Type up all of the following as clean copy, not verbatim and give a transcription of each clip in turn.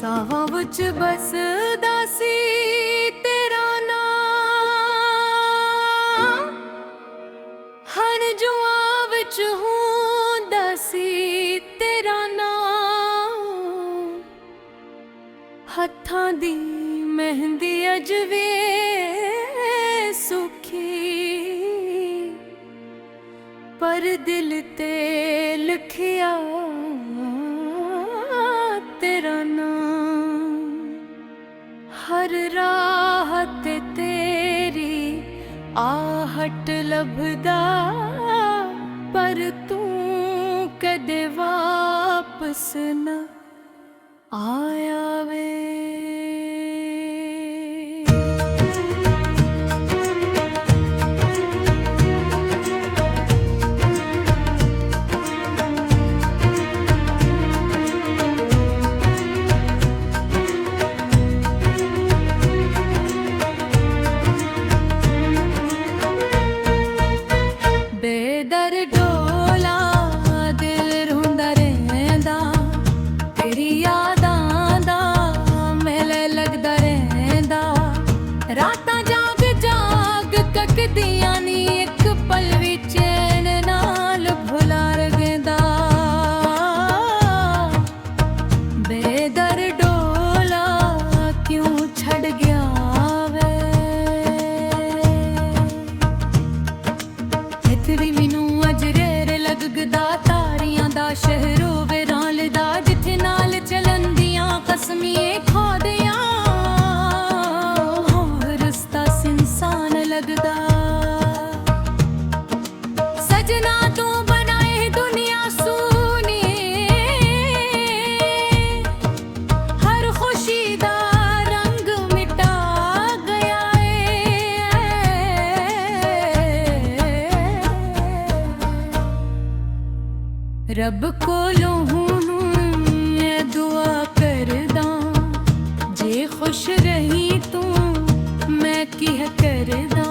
ਸਾਹਾਂ ਵਿੱਚ ਬਸਦਾ ਸੀ ਤੇਰਾ ਨਾਮ, ਹੰਝੂਆਂ ਵਿੱਚ ਹੁੰਦਾ ਸੀ ਤੇਰਾ ਨਾਮ। ਹੱਥਾਂ ਦੀ ਮਹਿੰਦੀ ਅਜਵੇ ਸੁਖੀ, ਪਰ ਦਿਲ ਤੇ ਲਿਖਿਆ तेरा नाम। हर राह ते तेरी आहट लभदा, पर तू कदे वापस न आया वे। बेदर डोला दिल रोंदा रहंदा, तेरी यादां दा मेले लगदा रहंदा। रातां जाग जाग तकदियां नी एक पल वी चैन नाल भुला रगेंदा। बेदर डोला क्यों छड़ गया वे, तेरी मैनू अज रेर लगदा तारियां दा शहरों वेराल दा, जिथे नाल चलन दियां कसमिए खा दियां रस्ता इंसान लगदा। सजना तू बनाए दुनिया सूनी, हर खुशी दा रंग मिटा गया है। रब कोलों मैं दुआ करदा, जे खुश रही तू मैं किह करदा।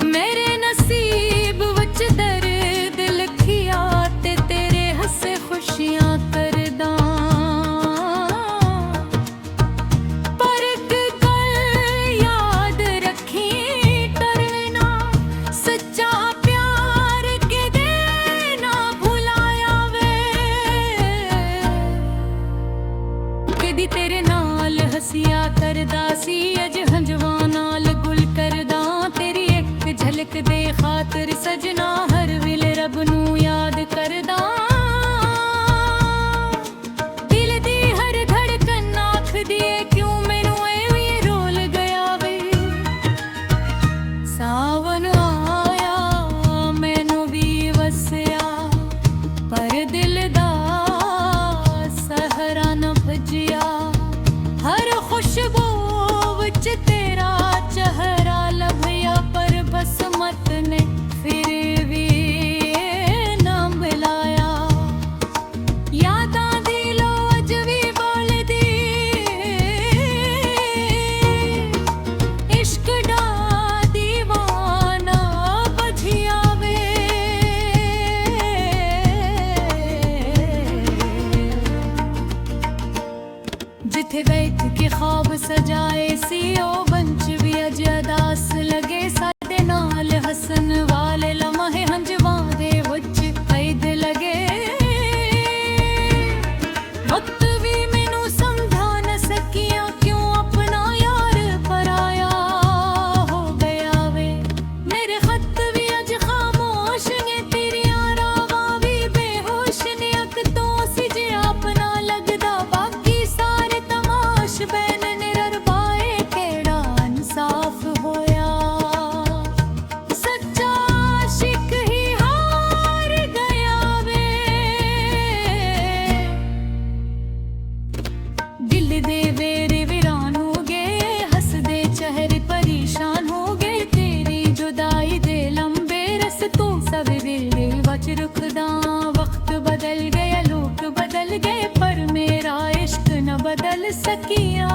मेरे नसीब विच दर्द लिखिया ते तेरे हसे खुशियां करदा। पर एक गल याद रखी टरना, सच्चा प्यार के देना भुलाया वे। कदी तेरे नाल हसिया करदा सी, अज हंजवा नाल गुल करदा। तेरी एक झलक दे खातर सजना हर वेले रब नू याद करदा। दिल दी हर धड़कन आखदी ऐ क्यों मैनू एवें रोल गया वे। सावन आया मैनू भी वसिया, पर दिल दा सहरा न भजिया। हर खुशबू विच तेरा चेहरा लभया, पर बस मत ने फिर भी ना मिलाया। यादां दी लो अज भी बोलदी, इश्क दा दीवाना बजिया वे। जिथे बैठ के ख्वाब सजाए सी ओ बंच भी अज अदास लगे। साडे नाल हसन वाले लम्हे हंजवां दे विच कैद लगे। वक्त भी मैनू समझा न सकिया क्यों अपना यार पराया हो गया वे। मेरे खत भी अज खामोश ने, तेरियां रावां भी बेहोश ने। अक तो सी जे अपना लगदा, बाकी सारे तमाश बैन ने। ररबाए केड़ा इंसाफ होया, सच्चा आशिक ही हार गया वे। दिल दे वेरे वीरान हो गए, हसदे चेहरे परेशान हो गए। तेरी जुदाई दे लंबे रस्तों सब वेले वच रुकदा। वक्त बदल गया लोग बदल गए, पर मेरा इश्क न बदल सकिया।